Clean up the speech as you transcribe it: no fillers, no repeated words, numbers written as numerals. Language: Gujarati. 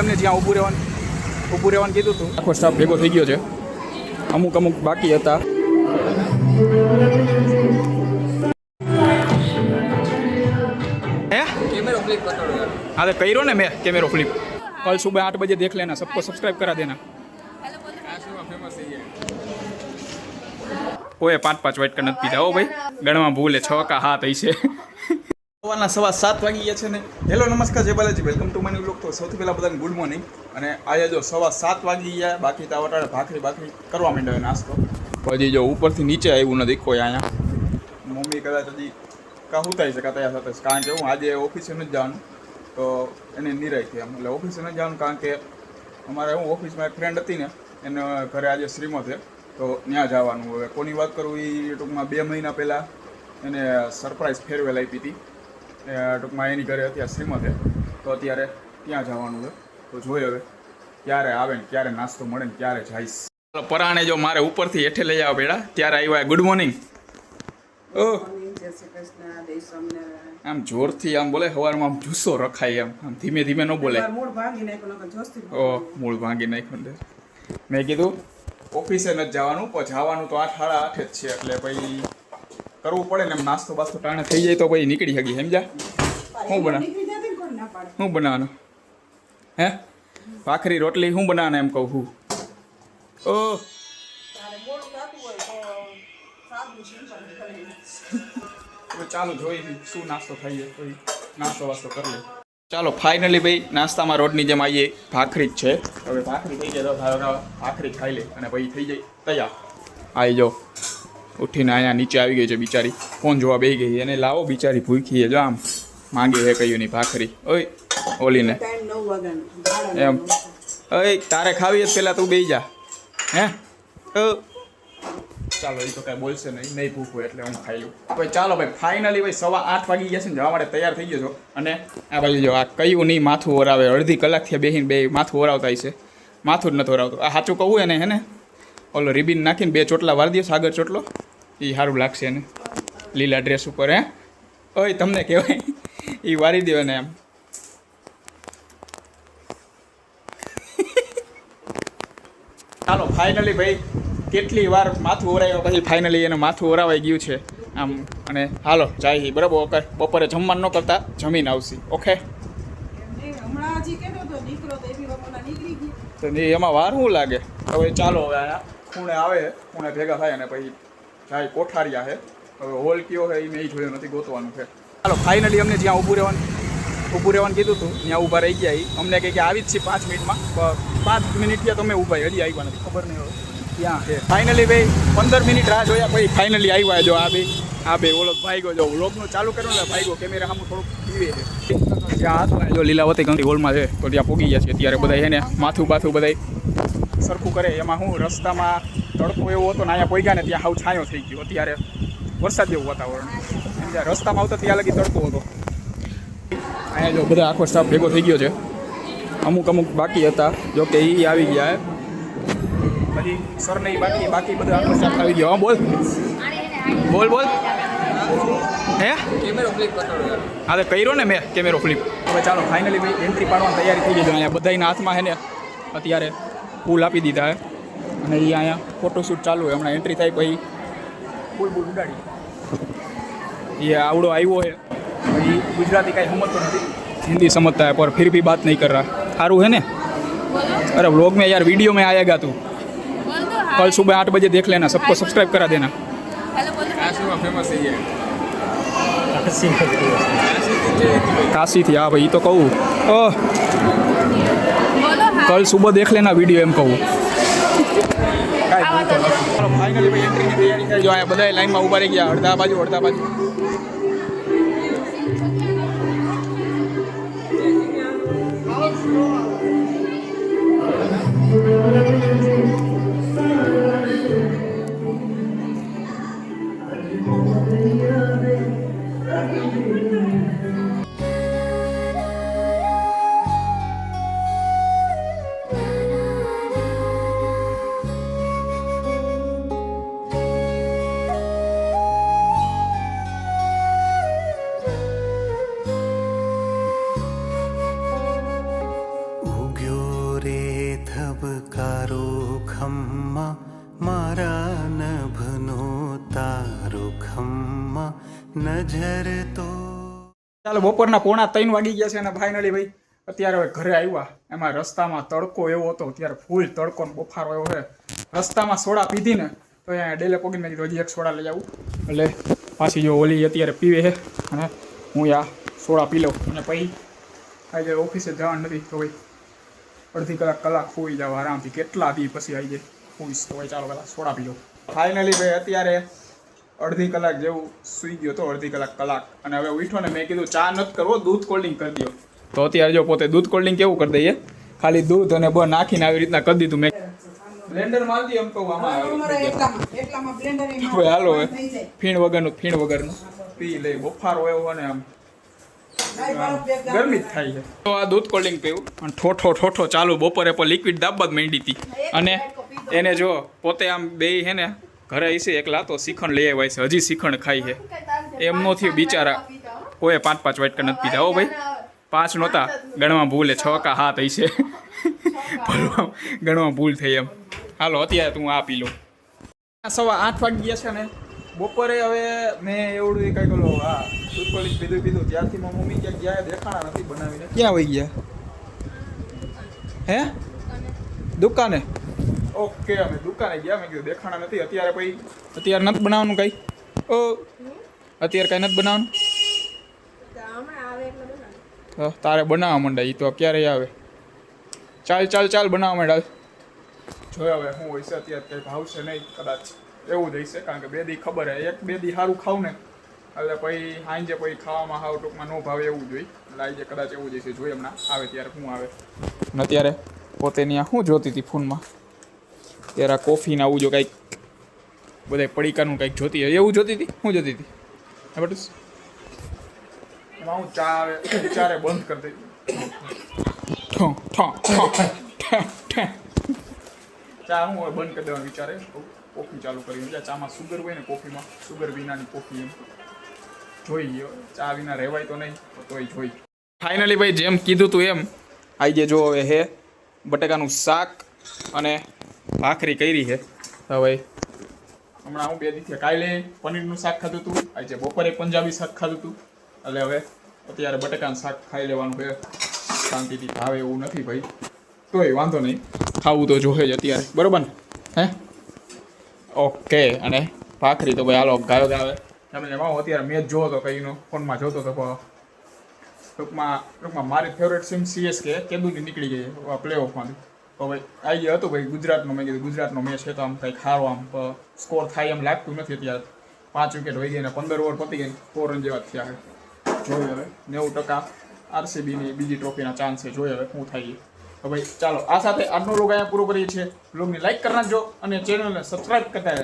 તમને જ્યાં ઊભું રહેવાનું કીધું હતું આખો સ્ટાફ ભેગો થઈ ગયો છે. અમુક બાકી હતા. हाँ तो कही रो ने मैं कैमरो फ्लिप. कल सुबह 8 बजे देख लेना. सबको सब्सक्राइब करा देना. ओए 5 वाइट का નથી પીધા હો ભાઈ. ગણવા ભૂલે 6 કા હાથ હશે. સવારના 7:15 વાગી ગયા છે ને. હેલો નમસ્કાર જય Balaji, welcome to my blog. તો સૌથી પહેલાં બધાને ગુડ મોર્નિંગ. અને આજે જો 7:15 વાગી ગયા, બાકી તો વટાડે ભાખરી કરવા માંડ્યો નાસ્તો. પછી જો ઉપરથી નીચે આવ્યું નથી કોઈ અહીંયા. મમ્મી કદાચ હજી કાં થાય છે કાં તૈયાર થતા, કારણ કે હું આજે ઓફિસે નથી જવાનું, તો એને નિરાય છે એમ. એટલે ઓફિસે નથી જવાનું કારણ કે અમારે હું ઓફિસમાં એક ફ્રેન્ડ હતી ને, એને ઘરે આજે શ્રીમત છે, તો ત્યાં જવાનું. હવે કોની વાત કરું, એ ટૂંકમાં 2 મહિના પહેલાં એને સરપ્રાઈઝ ફેરવેલ આપી હતી. ટૂંકમાં એની ઘરે અત્યારે શ્રીમત છે, તો અત્યારે ત્યાં જવાનું છે. તો જોઈએ હવે ક્યારે આવે ને ક્યારે નાસ્તો મળે ને ક્યારે જઈશ. પરાણે જો મારે ઉપરથી હેઠે લઈ આવવા પેડા ત્યારે આવ્યા. Good morning. ઓહ આમ જોરથી આમ બોલે, સવારમાં આમ જુસ્સો રખાય એમ, આમ ધીમે ધીમે ન બોલે. મૂળ ભાંગી નાખ્યું. મેં કીધું ઓફિસે નથી જવાનું, પણ જવાનું તો 8 સાડા 8 જ છે, એટલે પછી કરવું પડે ને એમ. નાસ્તો બાસ્તો ટાણે થઈ જાય તો પછી નીકળી શકી. સમજા? શું બનાવવાનું હે? ભાખરી રોટલી શું બનાવવાના એમ કહું છું. ઓહ ચાલો જોઈએ શું નાસ્તો ખાઈએ, કોઈ નાસ્તો વાસ્તો કરી લે. ચાલો ફાઇનલી ભાઈ નાસ્તામાં રોડની જેમ આવીએ, ભાખરી જ છે. હવે ભાખરી થઈ જાય તો ભાખરી ખાઈ લે અને પછી થઈ જાય તૈયાર. આવી જાઓ ઉઠીને અહીંયા નીચે આવી ગઈ છે બિચારી, ફોન જોવા બેસી ગઈ. એને લાવો બિચારી ભૂખી જો આમ માંગે હે કયું નહીં ભાખરી. ઓય ઓલીને એમ ઓય તારે ખાવી જ પહેલાં તું બેસી જા. હે ચાલો, એ તો કાંઈ બોલશે નહીં ભૂખ હોય એટલે હું ખાઈ લઉં. ભાઈ ચાલો ભાઈ ફાઇનલી ભાઈ 8:15 વાગી ગયા છે ને, જવા માટે તૈયાર થઈ ગયો છો. અને આ બાજુ જો આ કયું નહીં માથું ઓરાવે, અડધી કલાકથી બેસીને બે માથું ઓરાવતા છે. માથું જ નથી ઓરાવતું. આ સાચું કહું એને હે ને, ઓલો રિબિન નાખીને 2 ચોટલા વારી દો, સાગર ચોટલો, એ સારું લાગશે એને લીલા ડ્રેસ ઉપર. હે ઓય તમને કહેવાય એ વારી દો ને એમ. ચાલો ફાઇનલી ભાઈ કેટલી વાર માથું ઓરાવ્યા પછી ફાઇનલી એને માથું ઓરાવાઈ ગયું છે આમ. અને હાલો જાય બરાબર. ઓકે, બપોરે જમવાનું ન કરતા જમીન આવશે. ઓકે, તો એમાં વાર શું લાગે. હવે ચાલો હવે અહીંયા ખૂણે આવે, ખૂણે ભેગા થાય અને પછી જાય કોઠારિયા છે. હવે હોલ કયો છે એ મેં જોયો નથી, ગોતવાનું છે. ચાલો ફાઇનલી અમને જ્યાં ઊભું રહેવાનું કીધું હતું ત્યાં ઊભા રહી ગયા. અમને કહે કે આવી જ છે 5 મિનિટમાં. 5 મિનિટ થયા તમે ઊભા, હજી આવ્યા નથી, ખબર નહીં હવે ત્યાં છે. ફાઇનલી ભાઈ 15 મિનિટ રાહ જોયા પછી ફાઇનલી આવ્યા. જો આ બે ઓલો ભાઈગો જો વ્લોગનું ચાલુ કર્યું ને, ભાઈગો કેમેરા સામું થોડુંક પીવે છે. ત્યાં હાથમાં જો લીલાવતી કંઈ હોલમાં છે, તો ત્યાં પૂગી ગયા છે અત્યારે બધા. છે ને માથું બધા સરખું કરે. એમાં હું રસ્તામાં તડકો એવો હતો ને, અહીંયા પહોંચ્યા ને ત્યાં હાવ છાંયો થઈ ગયો. અત્યારે વરસાદ જેવું વાતાવરણ. જ્યાં રસ્તામાં આવતા ત્યાં લગી તડકો હતો. અહીંયા જો બધા આખો સ્ટાફ ભેગો થઈ ગયો છે. અમુક બાકી હતા, જો કે એ આવી ગયા. પછી સર નહીં બાકી બધા આખો સ્ટાફ આવી ગયો. હા બોલ હે હા તો કર્યો ને મેં કેમેરો ફ્લિપ. હવે ચાલો ફાઇનલી ભાઈ એન્ટ્રી પાડવાની તૈયારી થઈ ગઈ છે. અહીંયા બધાના હાથમાં છે ને અત્યારે ફૂલ આપી દીધા છે અને એ અહીંયા ફોટોશૂટ ચાલુ હોય. હમણાં એન્ટ્રી થાય પછી ફૂલ ઉડાડી. એ આવડો આવ્યો છે, એ ગુજરાતી કાંઈ સમજતો નથી, हिंदी समझता है पर फिर भी बात नहीं कर रहा. सारू है ने? अरे व्लॉग में यार वीडियो में आएगा तू. कल सुबह 8 बजे देख लेना. सबको सब्सक्राइब करा देना. काशी थी. हाँ भाई तो कहूँ कल सुबह देख लेना वीडियो एम कहूँ. फाइनली भाई एंट्री की तैयारी है. जो બધા લાઈનમાં ઊભા રહી ગયા, અડધા બાજુ. રે ધબકારો ખમ્મા મારા નભનો તારો ખમ્મા નજર તો. ચાલો બપોરના 2:45 વાગી ગયા છે અને ફાઇનલી ભાઈ અત્યારે હવે ઘરે આવ્યા. એમાં રસ્તામાં તડકો એવો હતો, ત્યારે ફૂલ તડકો ને બફારો એવો છે. રસ્તામાં સોડા પીધી ને તો અહીંયા ડેલે પોગીને મેં કીધું હજી એક સોડા લઈ આવું. એટલે પાછી જો ઓલી અત્યારે પીવે છે અને હું આ સોડા પી લઉં અને પછી આજે ઓફિસે જવાનું નથી તો ભાઈ અડધી કલાક સૂઈ જાવ આરામથી. કેટલા દી પછી આવી જાય સૂઈશ તો ભાઈ ચાલો પહેલાં સોડા પી લઉં. ફાઇનલી ભાઈ અત્યારે અડધી કલાક જેવું સૂઈ ગયો તો, અડધી કલાક અને હવે ઉઠો ને મેં કીધું ચા નથી કરવો, દૂધ કોલ્ડ ડ્રિંક કરી દો. તો અત્યારે જો પોતે દૂધ કોલ્ડ ડ્રિંક કેવું કરી દઈએ, ખાલી દૂધ અને બ નાખીને આવી રીતના કરી દીધું મેં. બ્લેન્ડર મારતી એમ તો હાલો હવે ફીણ વગરનું પી લઈ. બફારો એવો ને આમ ગરમી જ થાય છે. તો આ દૂધ કોલ્ડ ડ્રિંક પીવું અને ઠોઠો ચાલુ. બપોરે પણ લિક્વિડ દાબવા જ માંડી હતી અને એને જો પોતે આમ બે હે ને ઘરે હશે એકલા તો શ્રીખંડ લઈ આવ્યા છે, હજી શ્રીખંડ ખાઈ છે. એમ નો થયું બિચારા, કોઈ 5 વાટકા નથી પીધા. હો ભાઈ 5 નહોતા, ગણવા ભૂલે 6 કે 7 હશે. ગણવા ભૂલ થઈ એમ. હાલો અત્યારે તું આ પી લો. 8:15 વાગી ગયા છે ને બપોરે. હવે મેં એવડું કંઈક ઓલો હા દૂધ કોલ્ડ ડ્રિંક પીધું ત્યારથી મારી મમ્મી ક્યાંક ગયા દેખાણા નથી બનાવીને. ક્યાં વહી ગયા હે? દુકાને. ઓકે અમે દુકાને ગયા, મેં કીધું દેખાણા નથી. અત્યારે પછી અત્યારે નથી બનાવવાનું કંઈ? ઓ અત્યારે કાંઈ નથી બનાવવાનું? તારે બનાવવા માંડે એ તો ક્યારેય આવે. ચાલ બનાવવા માંડ. જોયો હવે શું હોય છે અત્યારે, કંઈ ભાવશે નહીં કદાચ એવું જ હશે. કારણ કે 2 દી ખબર હે, 1-2 દી સારું ખાવું ને એટલે પછી સાંજે પછી ખાવામાં હાવ ટૂંકમાં ન ભાવે એવું જોઈએ. એટલે આજે કદાચ એવું જ હશે. જોઈએ હમણાં આવે ત્યારે શું આવે. અને અત્યારે પોતે ત્યાં શું જોતી હતી ફોનમાં, ત્યારે આ કોફીને આવું જો કંઈક બધા પડીકાનું કંઈક જોતી હોય એવું જોતી હતી. શું જોતી હતી બધું? એમાં હું ચા આવે ચારે બંધ કરી દઈ. ચા હું હોય બંધ કરી દેવાનું વિચારે, કોફી ચાલુ કરી. ચામાં સુગર હોય ને, કોફીમાં સુગર વિનાની કોફી એમ જોઈએ. ચા વિના રહેવાય તો નહીં, તોય જોઈ. ફાઇનલી ભાઈ જેમ કીધું તું એમ આજે જો હવે હે બટાકાનું શાક અને ભાખરી કરી છે. હવે હમણાં હું 2 દિવસથી કાલે પનીરનું શાક ખાધું હતું, આજે બપોરે પંજાબી શાક ખાધું હતું. એટલે હવે અત્યારે બટાકાનું શાક ખાઈ લેવાનું છે શાંતિથી. ભાવે એવું નથી ભાઈ, તોય વાંધો નહીં, ખાવું તો જોશે જ અત્યારે, બરાબર ને? હે ઓકે. અને ભાખરી તો ભાઈ હાલો ગાયો આવે. તમે એમાં અત્યારે મેચ જોવો તો કંઈનો ફોનમાં જોતો તો ટૂંકમાં મારી ફેવરેટ ટીમ CSK કેદુની નીકળી ગઈ પ્લે ઓફમાંથી. તો ભાઈ આવી ગયો હતું ભાઈ ગુજરાતનો. મેં કીધું ગુજરાતનો મેચ છે તો આમ કંઈક સારો આમ સ્કોર થાય એમ લાગતું નથી. અત્યારે 5 વિકેટ વહી ગઈ અને 15 ઓવર પતી ગઈ, 4 રન જેવા થયા છે. જોઈએ હવે 90% RCBની બીજી ટ્રોફીના ચાન્સ છે. જોઈએ હવે શું થાય. તો ભાઈ ચાલો આ સાથે આજનો વ્લોગ અહીંયા પૂરો કરીએ છીએ. વ્લોગને લાઈક કરી નાખજો અને ચેનલને સબસ્ક્રાઈબ કરતા